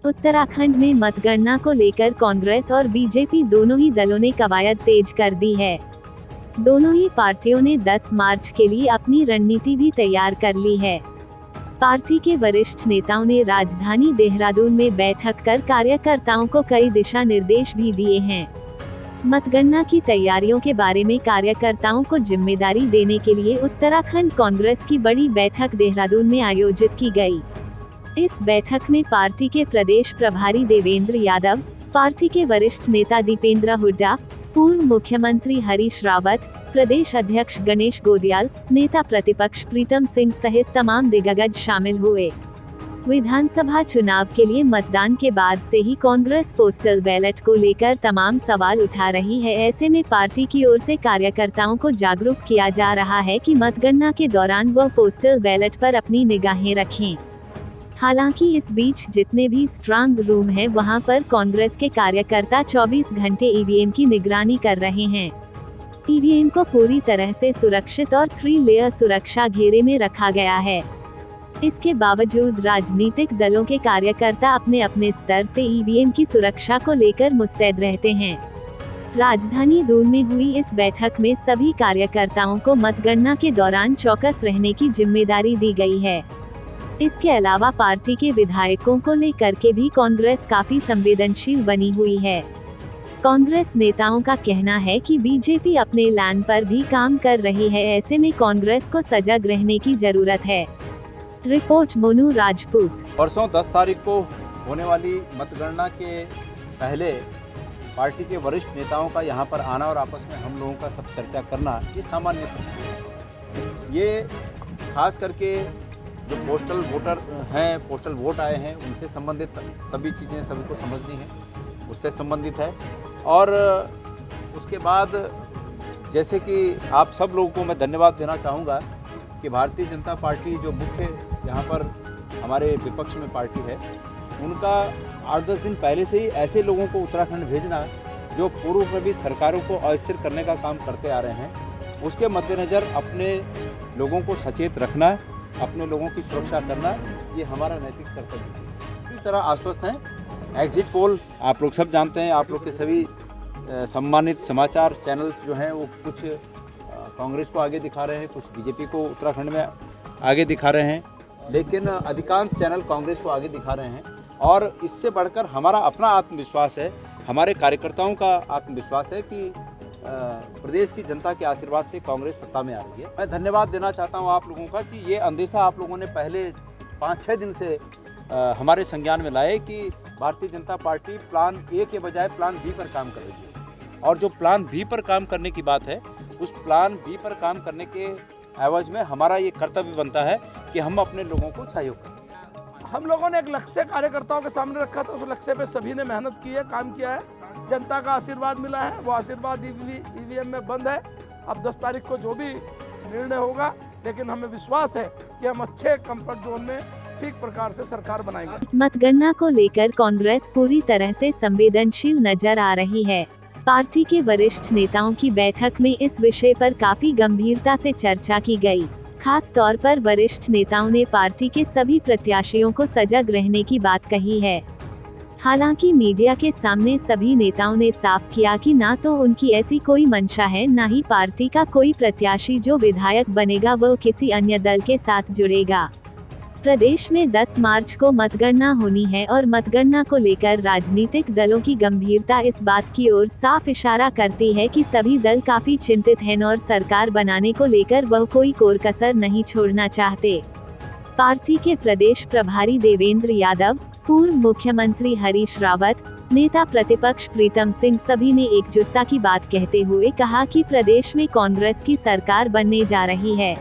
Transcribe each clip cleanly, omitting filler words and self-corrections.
उत्तराखंड में मतगणना को लेकर कांग्रेस और बीजेपी दोनों ही दलों ने कवायद तेज कर दी है। दोनों ही पार्टियों ने 10 मार्च के लिए अपनी रणनीति भी तैयार कर ली है। पार्टी के वरिष्ठ नेताओं ने राजधानी देहरादून में बैठक कर कार्यकर्ताओं को कई दिशा निर्देश भी दिए हैं। मतगणना की तैयारियों के बारे में कार्यकर्ताओं को जिम्मेदारी देने के लिए उत्तराखंड कांग्रेस की बड़ी बैठक देहरादून में आयोजित की गई। इस बैठक में पार्टी के प्रदेश प्रभारी देवेंद्र यादव, पार्टी के वरिष्ठ नेता दीपेंद्र हुड्डा, पूर्व मुख्यमंत्री हरीश रावत, प्रदेश अध्यक्ष गणेश गोदियाल, नेता प्रतिपक्ष प्रीतम सिंह सहित तमाम दिग्गज शामिल हुए। विधानसभा चुनाव के लिए मतदान के बाद से ही कांग्रेस पोस्टल बैलेट को लेकर तमाम सवाल उठा रही है। ऐसे में पार्टी की ओर से कार्यकर्ताओं को जागरूक किया जा रहा है कि मतगणना के दौरान वह पोस्टल बैलेट पर अपनी निगाहें रखें। हालांकि इस बीच जितने भी स्ट्रांग रूम हैं वहां पर कांग्रेस के कार्यकर्ता 24 घंटे ईवीएम की निगरानी कर रहे हैं। ईवीएम को पूरी तरह से सुरक्षित और 3 लेयर सुरक्षा घेरे में रखा गया है। इसके बावजूद राजनीतिक दलों के कार्यकर्ता अपने अपने स्तर से ईवीएम की सुरक्षा को लेकर मुस्तैद रहते हैं। राजधानी दून में हुई इस बैठक में सभी कार्यकर्ताओं को मतगणना के दौरान चौकस रहने की जिम्मेदारी दी गई है। इसके अलावा पार्टी के विधायकों को लेकर के भी कांग्रेस काफी संवेदनशील बनी हुई है। कांग्रेस नेताओं का कहना है कि बीजेपी अपने प्लान पर भी काम कर रही है। ऐसे में कांग्रेस को सजग रहने की जरूरत है। रिपोर्ट मोनू राजपूत। परसों 10 तारीख को होने वाली मतगणना के पहले पार्टी के वरिष्ठ नेताओं का यहाँ पर आना और आपस में हम लोगों का सब चर्चा करना ये सामान्य है। ये खास करके जो पोस्टल वोटर हैं, पोस्टल वोट आए हैं, उनसे संबंधित सभी चीज़ें सभी को समझनी है, उससे संबंधित है। और उसके बाद जैसे कि आप सब लोगों को मैं धन्यवाद देना चाहूँगा कि भारतीय जनता पार्टी जो मुख्य यहाँ पर हमारे विपक्ष में पार्टी है, उनका 8-10 दिन पहले से ही ऐसे लोगों को उत्तराखंड भेजना जो पूर्व में भी सरकारों को अस्थिर करने का काम करते आ रहे हैं, उसके मद्देनज़र अपने लोगों को सचेत रखना, अपने लोगों की सुरक्षा करना, ये हमारा नैतिक कर्तव्य है। पूरी तरह आश्वस्त हैं। एग्जिट पोल आप लोग सब जानते हैं, आप लोग के सभी सम्मानित समाचार चैनल्स जो हैं वो कुछ कांग्रेस को आगे दिखा रहे हैं, कुछ बीजेपी को उत्तराखंड में आगे दिखा रहे हैं, लेकिन अधिकांश चैनल कांग्रेस को आगे दिखा रहे हैं। और इससे बढ़कर हमारा अपना आत्मविश्वास है, हमारे कार्यकर्ताओं का आत्मविश्वास है कि प्रदेश की जनता के आशीर्वाद से कांग्रेस सत्ता में आ रही है। मैं धन्यवाद देना चाहता हूं आप लोगों का कि ये अंदेशा आप लोगों ने पहले 5-6 दिन से हमारे संज्ञान में लाए कि Bharatiya Janata party plan A के बजाय प्लान बी पर काम कर रही है। और जो प्लान बी पर काम करने की बात है, उस प्लान बी पर काम करने के एवज में हमारा ये कर्तव्य बनता है कि हम अपने लोगों को सहयोग करें। हम लोगों ने एक लक्ष्य कार्यकर्ताओं के सामने रखा था, उस लक्ष्य पे सभी ने मेहनत की है, काम किया है, जनता का आशीर्वाद मिला है। वो आशीर्वाद ईवीएम में बंद है। अब 10 तारीख को जो भी निर्णय होगा, लेकिन हमें विश्वास है कि हम अच्छे कंफर्ट जोन में ठीक प्रकार से सरकार बनाएंगे। मतगणना को लेकर कांग्रेस पूरी तरह से संवेदनशील नजर आ रही है। पार्टी के वरिष्ठ नेताओं की बैठक में इस विषय पर काफी गंभीरता से चर्चा की गई। खास तौर पर वरिष्ठ नेताओं ने पार्टी के सभी प्रत्याशियों को सजग रहने की बात कही है। हालांकि मीडिया के सामने सभी नेताओं ने साफ किया कि ना तो उनकी ऐसी कोई मंशा है, ना ही पार्टी का कोई प्रत्याशी जो विधायक बनेगा वह किसी अन्य दल के साथ जुड़ेगा। प्रदेश में 10 मार्च को मतगणना होनी है और मतगणना को लेकर राजनीतिक दलों की गंभीरता इस बात की ओर साफ इशारा करती है कि सभी दल काफी चिंतित हैं और सरकार बनाने को लेकर वह कोई कोर कसर नहीं छोड़ना चाहते। पार्टी के प्रदेश प्रभारी देवेंद्र यादव, पूर्व मुख्यमंत्री हरीश रावत, नेता प्रतिपक्ष प्रीतम सिंह सभी ने एकजुटता की बात कहते हुए कहा कि प्रदेश में कांग्रेस की सरकार बनने जा रही है।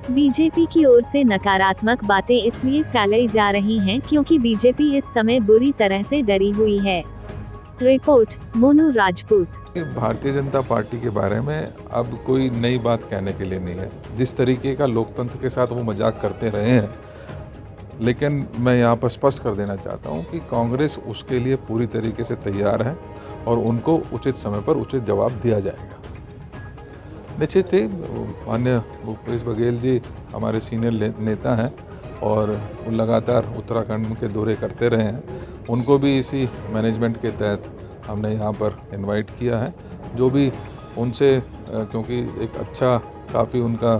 बीजेपी की ओर से नकारात्मक बातें इसलिए फैलाई जा रही हैं क्योंकि बीजेपी इस समय बुरी तरह से डरी हुई है। रिपोर्ट मोनू राजपूत। भारतीय जनता पार्टी के बारे में अब कोई नई बात कहने के लिए नहीं है। जिस तरीके का लोकतंत्र के साथ वो मजाक करते रहे हैं, लेकिन मैं यहाँ पर स्पष्ट कर देना चाहता हूँ कि कांग्रेस उसके लिए पूरी तरीके से तैयार है और उनको उचित समय पर उचित जवाब दिया जाएगा। निश्चित ही माननीय भूपेश बघेल जी हमारे सीनियर नेता हैं और वो लगातार उत्तराखंड के दौरे करते रहे हैं। उनको भी इसी मैनेजमेंट के तहत हमने यहाँ पर इनवाइट किया है। जो भी उनसे क्योंकि एक अच्छा काफ़ी उनका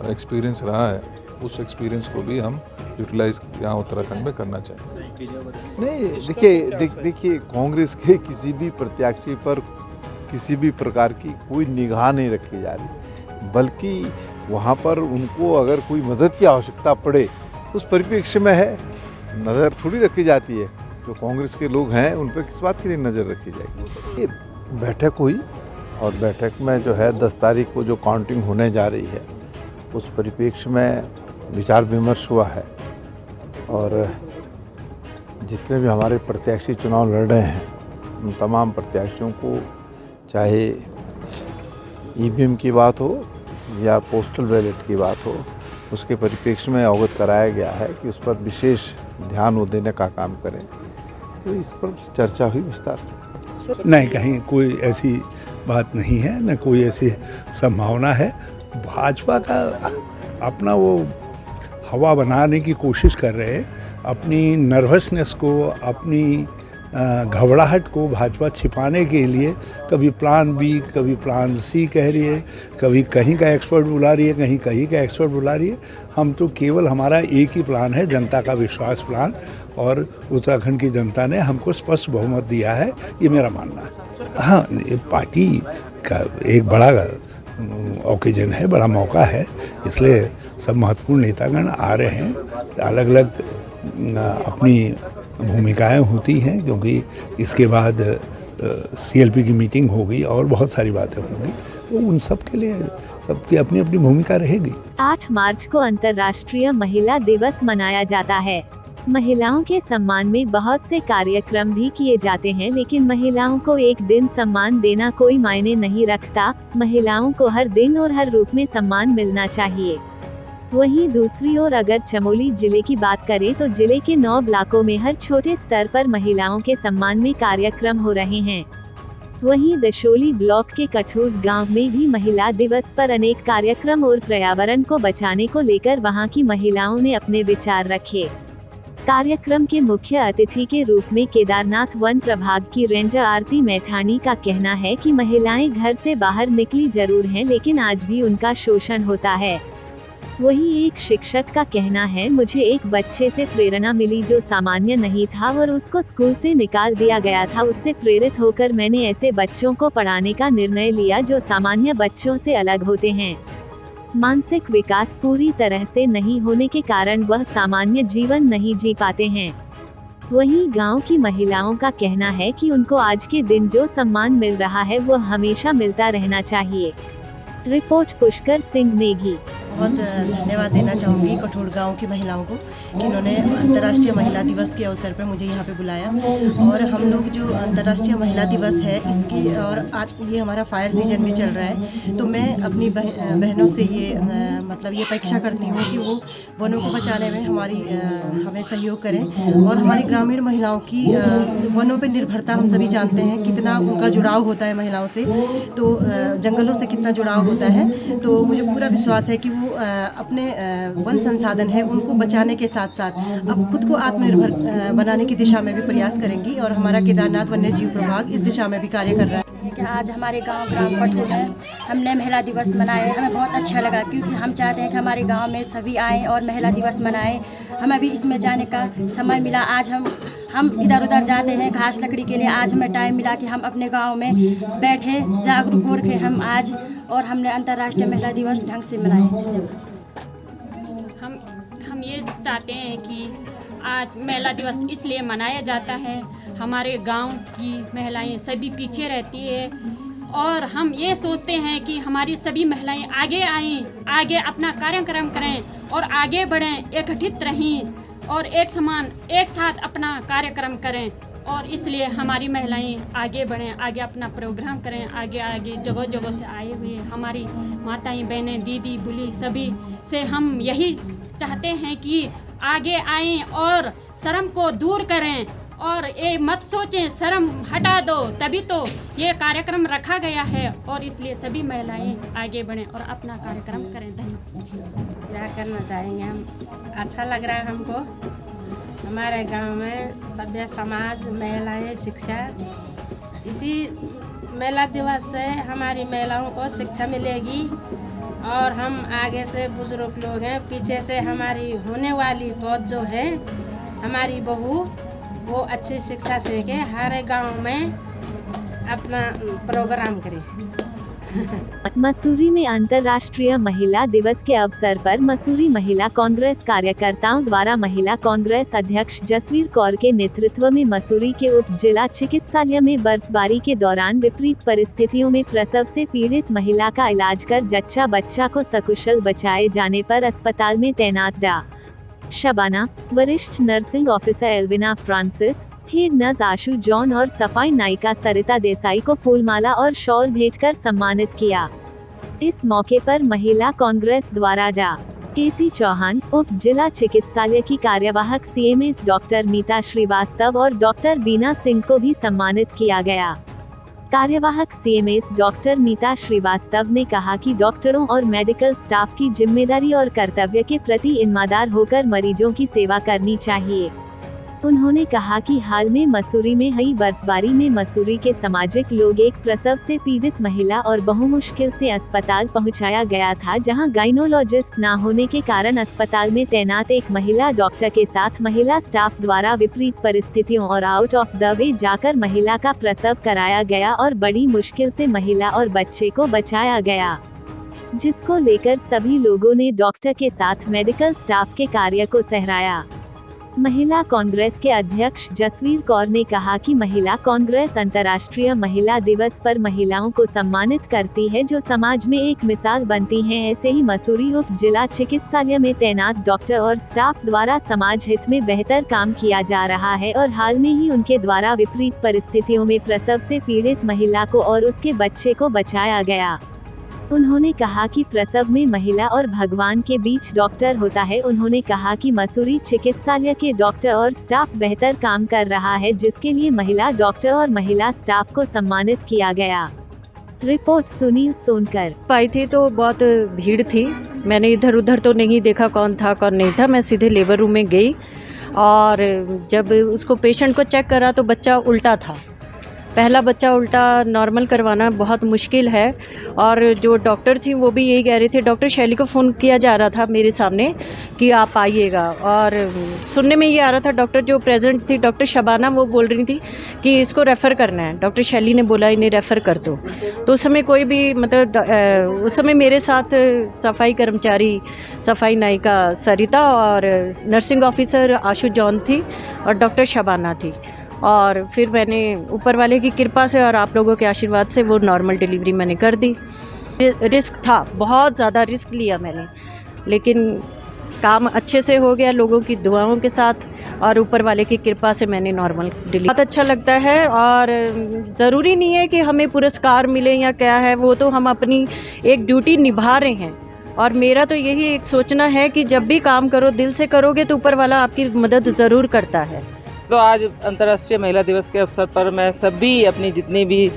एक्सपीरियंस रहा है, उस एक्सपीरियंस को भी हम यूटिलाइज यहाँ उत्तराखंड में करना चाहिए। नहीं, देखिए कांग्रेस के किसी भी प्रत्याशी पर किसी भी प्रकार की कोई निगाह नहीं रखी जा रही, बल्कि वहाँ पर उनको अगर कोई मदद की आवश्यकता पड़े तो उस परिप्रेक्ष्य में है नज़र थोड़ी रखी जाती है। जो कांग्रेस के लोग हैं उन पर किस बात के लिए नज़र रखी जाएगी। ये बैठक हुई और बैठक में जो है 10 तारीख को जो काउंटिंग होने जा रही है उस परिप्रेक्ष्य में विचार विमर्श हुआ है और जितने भी हमारे प्रत्याशी चुनाव लड़ रहे हैं उन तमाम प्रत्याशियों को चाहे ईवीएम की बात हो या पोस्टल बैलेट की बात हो उसके परिप्रेक्ष्य में अवगत कराया गया है कि उस पर विशेष ध्यान वो देने का काम करें। तो इस पर चर्चा हुई विस्तार से। नहीं, कहीं कोई ऐसी बात नहीं है, न कोई ऐसी संभावना है। भाजपा का अपना वो हवा बनाने की कोशिश कर रहे हैं, अपनी नर्वसनेस को, अपनी घबराहट को भाजपा छिपाने के लिए कभी प्लान बी, कभी प्लान सी कह रही है, कभी कहीं का एक्सपर्ट बुला रही है, कहीं का एक्सपर्ट बुला रही है। हम तो केवल हमारा एक ही प्लान है, जनता का विश्वास प्लान, और उत्तराखंड की जनता ने हमको स्पष्ट बहुमत दिया है, ये मेरा मानना है। हाँ, ये पार्टी का एक बड़ा ओकेजन है, बड़ा मौका है, इसलिए सब महत्वपूर्ण नेतागण आ रहे हैं। अलग अलग अपनी भूमिकाएं होती हैं, क्योंकि इसके बाद सीएलपी की मीटिंग होगी और बहुत सारी बातें होंगी, तो उन सब के लिए सबकी अपनी अपनी भूमिका रहेगी। 8 मार्च को अंतर्राष्ट्रीय महिला दिवस मनाया जाता है। महिलाओं के सम्मान में बहुत से कार्यक्रम भी किए जाते हैं, लेकिन महिलाओं को एक दिन सम्मान देना कोई मायने नहीं रखता। महिलाओं को हर दिन और हर रूप में सम्मान मिलना चाहिए। वहीं दूसरी ओर अगर चमोली जिले की बात करें तो जिले के 9 ब्लॉकों में हर छोटे स्तर पर महिलाओं के सम्मान में कार्यक्रम हो रहे हैं। वहीं दशोली ब्लॉक के कठूर गांव में भी महिला दिवस पर अनेक कार्यक्रम और पर्यावरण को बचाने को लेकर वहां की महिलाओं ने अपने विचार रखे। कार्यक्रम के मुख्य अतिथि के रूप में केदारनाथ वन प्रभाग की रेंजर आरती मैठानी का कहना है कि महिलाएं घर से बाहर निकली जरूर हैं, लेकिन आज भी उनका शोषण होता है। वहीं एक शिक्षक का कहना है, मुझे एक बच्चे से प्रेरणा मिली जो सामान्य नहीं था और उसको स्कूल से निकाल दिया गया था। उससे प्रेरित होकर मैंने ऐसे बच्चों को पढ़ाने का निर्णय लिया जो सामान्य बच्चों से अलग होते हैं। मानसिक विकास पूरी तरह से नहीं होने के कारण वह सामान्य जीवन नहीं जी पाते हैं। वहीं गांव की महिलाओं का कहना है कि उनको आज के दिन जो सम्मान मिल रहा है वह हमेशा मिलता रहना चाहिए। रिपोर्ट पुष्कर सिंह नेगी। बहुत धन्यवाद देना चाहूँगी कठोर गांव की महिलाओं को कि उन्होंने अंतर्राष्ट्रीय महिला दिवस के अवसर पर मुझे यहाँ पे बुलाया। और हम लोग जो अंतर्राष्ट्रीय महिला दिवस है इसकी, और आज ये हमारा फायर सीजन भी चल रहा है, तो मैं अपनी बहनों से ये मतलब ये अपेक्षा करती हूँ कि वो वनों को बचाने में हमें सहयोग करें। और हमारी ग्रामीण महिलाओं की वनों पर निर्भरता हम सभी जानते हैं, कितना उनका जुड़ाव होता है महिलाओं से, तो जंगलों से कितना जुड़ाव होता है। तो मुझे पूरा विश्वास है कि वो अपने वन संसाधन है उनको बचाने के साथ साथ अब खुद को आत्मनिर्भर बनाने की दिशा में भी प्रयास करेंगी। और हमारा केदारनाथ वन्य जीव प्रभाग इस दिशा में भी कार्य कर रहा है। कि आज हमारे गांव ग्राम कठोर है, हमने महिला दिवस मनाए, हमें बहुत अच्छा लगा, क्योंकि हम चाहते हैं कि हमारे गांव में सभी आएँ और महिला दिवस मनाएं। हमें भी इसमें जाने का समय मिला। आज हम इधर उधर जाते हैं घास लकड़ी के लिए, आज हमें टाइम मिला कि हम अपने गांव में बैठे जागरूक हो रखे हम आज, और हमने अंतर्राष्ट्रीय महिला दिवस ढंग से मनाए। हम ये चाहते हैं कि आज महिला दिवस इसलिए मनाया जाता है, हमारे गांव की महिलाएं सभी पीछे रहती है, और हम ये सोचते हैं कि हमारी सभी महिलाएं आगे आएं, आगे अपना कार्यक्रम करें और आगे बढ़ें, एकत्रित रहें और एक समान एक साथ अपना कार्यक्रम करें। और इसलिए हमारी महिलाएं आगे बढ़ें, आगे अपना प्रोग्राम करें, आगे जगह जगह से आए हुए हमारी माताएं बहनें दीदी बुली सभी से हम यही चाहते हैं कि आगे आएं और शर्म को दूर करें और ये मत सोचें, शर्म हटा दो, तभी तो ये कार्यक्रम रखा गया है और इसलिए सभी महिलाएं आगे बढ़ें और अपना कार्यक्रम करें। धन्यवाद। क्या करना चाहेंगे हम, अच्छा लग रहा है हमको। हमारे गांव में सभ्य समाज, महिलाएं, शिक्षा, इसी महिला दिवस से हमारी महिलाओं को शिक्षा मिलेगी और हम आगे से बुजुर्ग लोग हैं, पीछे से हमारी होने वाली बहुत जो है हमारी बहू, वो अच्छी शिक्षा सीखे, हर गांव में अपना प्रोग्राम करें। मसूरी में अंतर्राष्ट्रीय महिला दिवस के अवसर पर मसूरी महिला कांग्रेस कार्यकर्ताओं द्वारा महिला कांग्रेस अध्यक्ष जसवीर कौर के नेतृत्व में मसूरी के उप जिला चिकित्सालय में बर्फबारी के दौरान विपरीत परिस्थितियों में प्रसव से पीड़ित महिला का इलाज कर जच्चा बच्चा को सकुशल बचाए जाने पर अस्पताल में तैनात डा. शबाना, वरिष्ठ nursing officer Elvina Francis, head nurse Ashu John और सफाई नायिका सरिता देसाई को फूलमाला और शॉल भेंटकर सम्मानित किया। इस मौके पर महिला कांग्रेस द्वारा डा. केसी चौहान, उप जिला चिकित्सालय की कार्यवाहक CMS डॉक्टर मीता श्रीवास्तव और डॉक्टर बीना सिंह को भी सम्मानित किया गया। कार्यवाहक CMS डॉक्टर मीता श्रीवास्तव ने कहा कि डॉक्टरों और मेडिकल स्टाफ की जिम्मेदारी और कर्तव्य के प्रति ईमानदार होकर मरीजों की सेवा करनी चाहिए। उन्होंने कहा कि हाल में मसूरी में हुई बर्फबारी में मसूरी के सामाजिक लोग एक प्रसव से पीड़ित महिला और बहुमुश्किल से अस्पताल पहुंचाया गया था, जहां गाइनोलॉजिस्ट न होने के कारण अस्पताल में तैनात एक महिला डॉक्टर के साथ महिला स्टाफ द्वारा विपरीत परिस्थितियों और आउट ऑफ द वे जाकर महिला का प्रसव कराया गया और बड़ी मुश्किल से महिला और बच्चे को बचाया गया, जिसको लेकर सभी लोगों ने डॉक्टर के साथ मेडिकल स्टाफ के कार्य को सराहा। महिला कांग्रेस के अध्यक्ष जसवीर कौर ने कहा कि महिला कांग्रेस अंतर्राष्ट्रीय महिला दिवस पर महिलाओं को सम्मानित करती है जो समाज में एक मिसाल बनती हैं। ऐसे ही मसूरी उप जिला चिकित्सालय में तैनात डॉक्टर और स्टाफ द्वारा समाज हित में बेहतर काम किया जा रहा है और हाल में ही उनके द्वारा विपरीत परिस्थितियों में प्रसव से पीड़ित महिला को और उसके बच्चे को बचाया गया। उन्होंने कहा कि प्रसव में महिला और भगवान के बीच डॉक्टर होता है। उन्होंने कहा कि मसूरी चिकित्सालय के डॉक्टर और स्टाफ बेहतर काम कर रहा है, जिसके लिए महिला डॉक्टर और महिला स्टाफ को सम्मानित किया गया। रिपोर्ट सुनील सोनकर। पाई थी तो बहुत भीड़ थी, मैंने इधर उधर तो नहीं देखा कौन था कौन नहीं था। मैं सीधे लेबर रूम में गई और जब उसको पेशेंट को चेक करा तो बच्चा उल्टा था। पहला बच्चा उल्टा नॉर्मल करवाना बहुत मुश्किल है और जो डॉक्टर थी वो भी यही कह रही थी। डॉक्टर शैली को फ़ोन किया जा रहा था मेरे सामने कि आप आइएगा, और सुनने में ये आ रहा था डॉक्टर जो प्रेजेंट थी डॉक्टर शबाना, वो बोल रही थी कि इसको रेफ़र करना है। डॉक्टर शैली ने बोला इन्हें रेफ़र कर दो। तो उस समय कोई भी मतलब उस समय मेरे साथ सफाई कर्मचारी, सफाई नायिका सरिता और नर्सिंग ऑफिसर आशु जॉन थी और डॉक्टर शबाना थी। और फिर मैंने ऊपर वाले की कृपा से और आप लोगों के आशीर्वाद से वो नॉर्मल डिलीवरी मैंने कर दी। रिस्क था, बहुत ज़्यादा रिस्क लिया मैंने, लेकिन काम अच्छे से हो गया लोगों की दुआओं के साथ और ऊपर वाले की कृपा से मैंने नॉर्मल डिलीवरी। बहुत अच्छा लगता है और ज़रूरी नहीं है कि हमें पुरस्कार मिले या क्या है, वो तो हम अपनी एक ड्यूटी निभा रहे हैं। और मेरा तो यही एक सोचना है कि जब भी काम करो दिल से करोगे तो ऊपर वाला आपकी मदद ज़रूर करता है। तो आज अंतर्राष्ट्रीय महिला दिवस के अवसर पर मैं सभी अपनी जितनी भी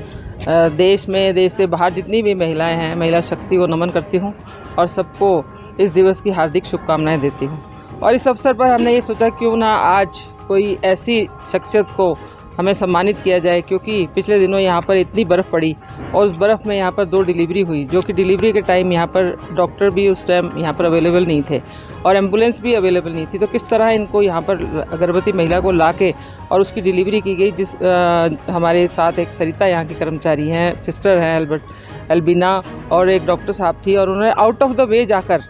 देश में, देश से बाहर जितनी भी महिलाएं हैं, महिला शक्ति को नमन करती हूं और सबको इस दिवस की हार्दिक शुभकामनाएं देती हूं। और इस अवसर पर हमने ये सोचा क्यों ना आज कोई ऐसी शख्सियत को हमें सम्मानित किया जाए, क्योंकि पिछले दिनों यहाँ पर इतनी बर्फ़ पड़ी और उस बर्फ़ में यहाँ पर 2 डिलीवरी हुई, जो कि डिलीवरी के टाइम यहाँ पर डॉक्टर भी उस टाइम यहाँ पर अवेलेबल नहीं थे और एम्बुलेंस भी अवेलेबल नहीं थी। तो किस तरह इनको यहाँ पर गर्भवती महिला को लाके और उसकी डिलीवरी की गई। जिस हमारे साथ एक सरिता यहाँ की कर्मचारी हैं, सिस्टर हैं एल्बिना, और एक डॉक्टर साहब थी, और उन्होंने आउट ऑफ द वे जाकर,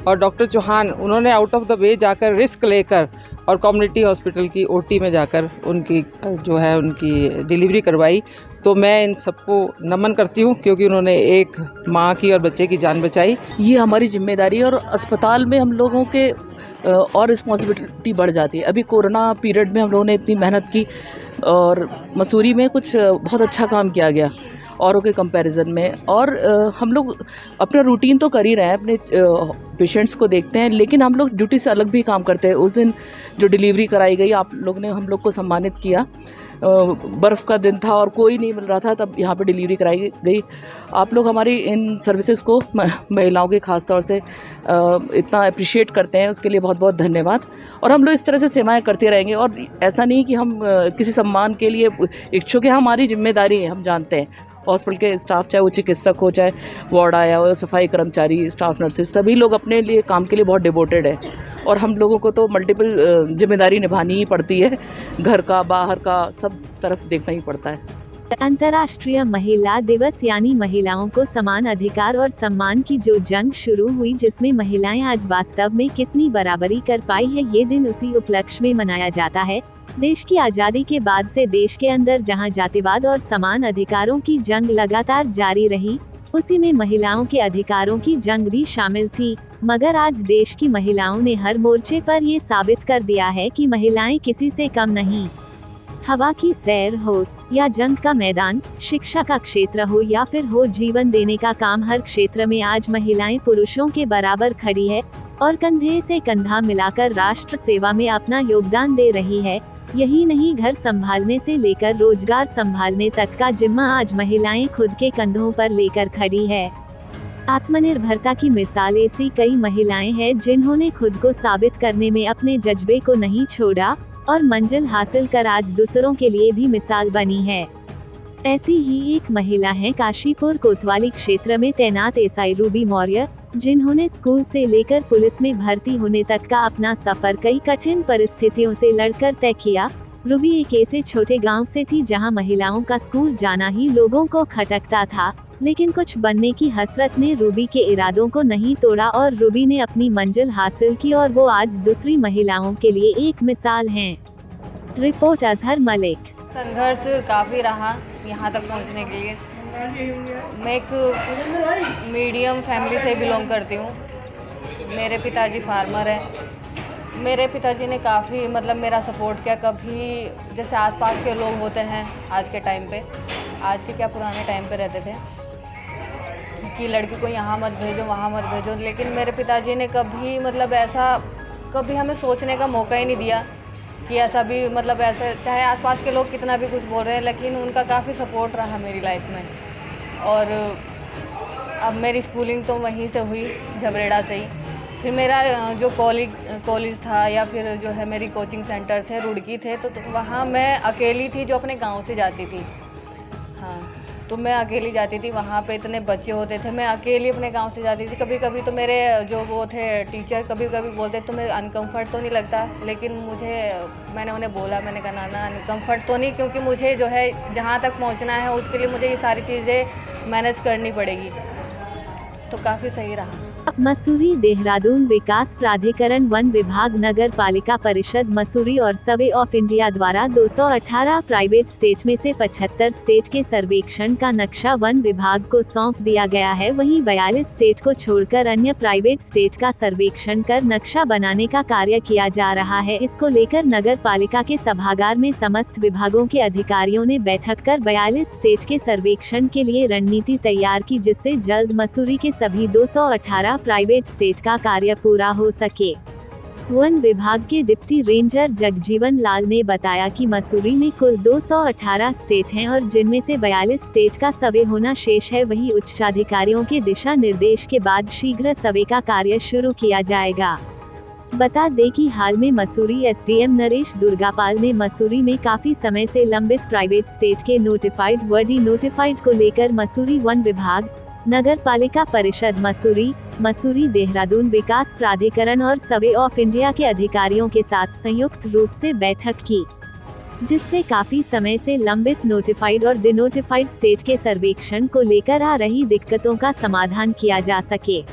और डॉक्टर चौहान, उन्होंने आउट ऑफ द वे जाकर रिस्क लेकर और कम्युनिटी हॉस्पिटल की OT में जाकर उनकी जो है उनकी डिलीवरी करवाई। तो मैं इन सबको नमन करती हूँ, क्योंकि उन्होंने एक माँ की और बच्चे की जान बचाई। ये हमारी जिम्मेदारी है और अस्पताल में हम लोगों के और रिस्पॉन्सिबिलिटी बढ़ जाती है। अभी कोरोना पीरियड में हम लोगों ने इतनी मेहनत की और मसूरी में कुछ बहुत अच्छा काम किया गया औरों के कंपैरिजन में। और हम लोग अपना रूटीन तो कर ही रहे हैं, अपने पेशेंट्स को देखते हैं, लेकिन हम लोग ड्यूटी से अलग भी काम करते हैं। उस दिन जो डिलीवरी कराई गई, आप लोग ने हम लोग को सम्मानित किया। बर्फ़ का दिन था और कोई नहीं मिल रहा था, तब यहाँ पे डिलीवरी कराई गई। आप लोग हमारी इन सर्विसेज को, महिलाओं के ख़ास तौर से इतना अप्रिशिएट करते हैं, उसके लिए बहुत बहुत धन्यवाद। और हम लोग इस तरह से सेवाएं करते रहेंगे। और ऐसा नहीं कि हम किसी सम्मान के लिए इच्छुक हैं, हमारी जिम्मेदारी है, हम जानते हैं। हॉस्पिटल के स्टाफ, चाहे वो चिकित्सक हो, चाहे वार्ड आया हो, सफाई कर्मचारी, स्टाफ नर्सेज, सभी लोग अपने लिए काम के लिए बहुत डिवोटेड है। और हम लोगों को तो मल्टीपल जिम्मेदारी निभानी ही पड़ती है, घर का, बाहर का, सब तरफ देखना ही पड़ता है। अंतर्राष्ट्रीय महिला दिवस यानी महिलाओं को समान अधिकार और सम्मान की जो जंग शुरू हुई, जिसमें महिलाएं आज वास्तव में कितनी बराबरी कर पाई है, ये दिन उसी उपलक्ष्य में मनाया जाता है। देश की आज़ादी के बाद से देश के अंदर जहां जातिवाद और समान अधिकारों की जंग लगातार जारी रही, उसी में महिलाओं के अधिकारों की जंग भी शामिल थी। मगर आज देश की महिलाओं ने हर मोर्चे पर ये साबित कर दिया है कि महिलाएं किसी से कम नहीं। हवा की सैर हो या जंग का मैदान, शिक्षा का क्षेत्र हो या फिर हो जीवन देने का काम, हर क्षेत्र में आज महिलाएं पुरुषों के बराबर खड़ी है और कंधे से कंधा मिलाकर राष्ट्र सेवा में अपना योगदान दे रही है। यही नहीं, घर संभालने से लेकर रोजगार संभालने तक का जिम्मा आज महिलाएं खुद के कंधों पर लेकर खड़ी है। आत्मनिर्भरता की मिसाल ऐसी कई महिलाएं हैं जिन्होंने खुद को साबित करने में अपने जज्बे को नहीं छोड़ा और मंजिल हासिल कर आज दूसरों के लिए भी मिसाल बनी है। ऐसी ही एक महिला है काशीपुर कोतवाली क्षेत्र में तैनात एसआई रूबी मौर्य, जिन्होंने स्कूल से लेकर पुलिस में भर्ती होने तक का अपना सफर कई कठिन परिस्थितियों से लड़कर तय किया। रूबी एक ऐसे छोटे गांव से थी जहां महिलाओं का स्कूल जाना ही लोगों को खटकता था, लेकिन कुछ बनने की हसरत ने रूबी के इरादों को नहीं तोड़ा और रूबी ने अपनी मंजिल हासिल की और वो आज दूसरी महिलाओं के लिए एक मिसाल हैं। रिपोर्ट अजहर मलिक। संघर्ष काफ़ी रहा यहाँ तक पहुँचने के लिए। मैं एक मीडियम फैमिली से बिलोंग करती हूँ। मेरे पिताजी फार्मर हैं। मेरे पिताजी ने काफ़ी मेरा सपोर्ट किया। कभी जैसे आसपास के लोग होते हैं आज के टाइम पे, आज के क्या पुराने टाइम पे रहते थे कि लड़की को यहाँ मत भेजो, वहाँ मत भेजो, लेकिन मेरे पिताजी ने कभी ऐसा कभी हमें सोचने का मौका ही नहीं दिया कि ऐसा भी ऐसा, चाहे आसपास के लोग कितना भी कुछ बोल रहे हैं, लेकिन उनका काफ़ी सपोर्ट रहा मेरी लाइफ में। और अब मेरी स्कूलिंग तो वहीं से हुई, झबरेड़ा से ही। फिर मेरा जो कॉलेज था या फिर जो है मेरी कोचिंग सेंटर थे रुड़की थे, तो वहाँ मैं अकेली थी जो अपने गांव से जाती थी। हाँ, तो मैं अकेली जाती थी, वहाँ पे इतने बच्चे होते थे, मैं अकेली अपने गांव से जाती थी। कभी कभी तो मेरे जो वो थे टीचर कभी कभी बोलते तुम्हें अनकम्फर्ट तो नहीं लगता, लेकिन मैंने उन्हें बोला, मैंने कहा ना अनकम्फर्ट तो नहीं, क्योंकि मुझे जो है जहाँ तक पहुँचना है उसके लिए मुझे ये सारी चीज़ें मैनेज करनी पड़ेगी। तो काफ़ी सही रहा। मसूरी देहरादून विकास प्राधिकरण, वन विभाग, नगर पालिका परिषद मसूरी और सर्वे ऑफ इंडिया द्वारा 218 प्राइवेट स्टेट में से 75 स्टेट के सर्वेक्षण का नक्शा वन विभाग को सौंप दिया गया है। वहीं 42 स्टेट को छोड़कर अन्य प्राइवेट स्टेट का सर्वेक्षण कर नक्शा बनाने का कार्य किया जा रहा है। इसको लेकर नगर पालिका के सभागार में समस्त विभागों के अधिकारियों ने बैठक कर 42 स्टेट के सर्वेक्षण के लिए रणनीति तैयार की, जिससे जल्द मसूरी के सभी 218 प्राइवेट स्टेट का कार्य पूरा हो सके। वन विभाग के डिप्टी रेंजर जगजीवन लाल ने बताया कि मसूरी में कुल 218 स्टेट हैं और जिनमें से 42 स्टेट का सर्वे होना शेष है। वहीं उच्चाधिकारियों के दिशा निर्देश के बाद शीघ्र सर्वे का कार्य शुरू किया जाएगा। बता दें कि हाल में मसूरी एसडीएम नरेश दुर्गापाल ने मसूरी में काफी समय से लंबित प्राइवेट स्टेट के नोटिफाइड व डी नोटिफाइड को लेकर मसूरी वन विभाग, नगर पालिका परिषद मसूरी, मसूरी देहरादून विकास प्राधिकरण और सर्वे ऑफ इंडिया के अधिकारियों के साथ संयुक्त रूप से बैठक की, जिससे काफी समय से लंबित नोटिफाइड और डिनोटिफाइड स्टेट के सर्वेक्षण को लेकर आ रही दिक्कतों का समाधान किया जा सके।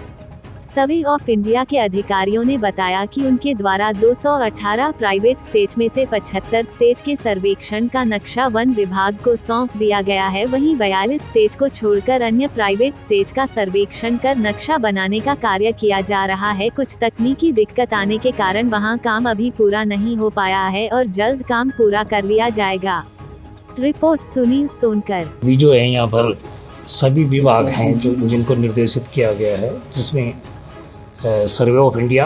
सर्वे ऑफ इंडिया के अधिकारियों ने बताया कि उनके द्वारा 218 प्राइवेट स्टेट में से 75 स्टेट के सर्वेक्षण का नक्शा वन विभाग को सौंप दिया गया है। वहीं 42 स्टेट को छोड़कर अन्य प्राइवेट स्टेट का सर्वेक्षण कर नक्शा बनाने का कार्य किया जा रहा है। कुछ तकनीकी दिक्कत आने के कारण वहां काम अभी पूरा नहीं हो पाया है और जल्द काम पूरा कर लिया जाएगा। रिपोर्ट सुनील सोनकर। अभी जो है यहाँ पर सभी विभाग हैं जो जिनको निर्देशित किया गया है, जिसमें सर्वे ऑफ इंडिया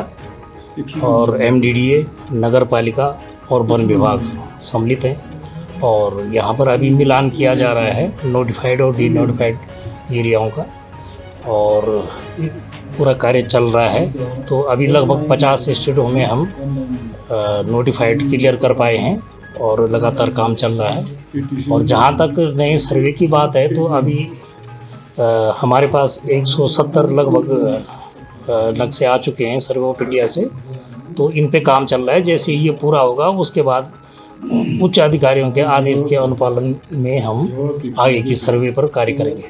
और MDDA, नगर पालिका और वन विभाग सम्मिलित हैं। और यहाँ पर अभी मिलान किया जा रहा है नोटिफाइड और डी नोटिफाइड एरियाओं का, और पूरा कार्य चल रहा है। तो अभी लगभग 50 स्टेटों में हम नोटिफाइड क्लियर कर पाए हैं और लगातार काम चल रहा है। और जहाँ तक नए सर्वे की बात है, तो अभी हमारे पास 170 लगभग नक्शे आ चुके हैं सर्वे ऑफ इंडिया से, तो इन पे काम चल रहा है। जैसे ये पूरा होगा उसके बाद उच्च अधिकारियों के आदेश के अनुपालन में हम आगे की सर्वे पर कार्य करेंगे।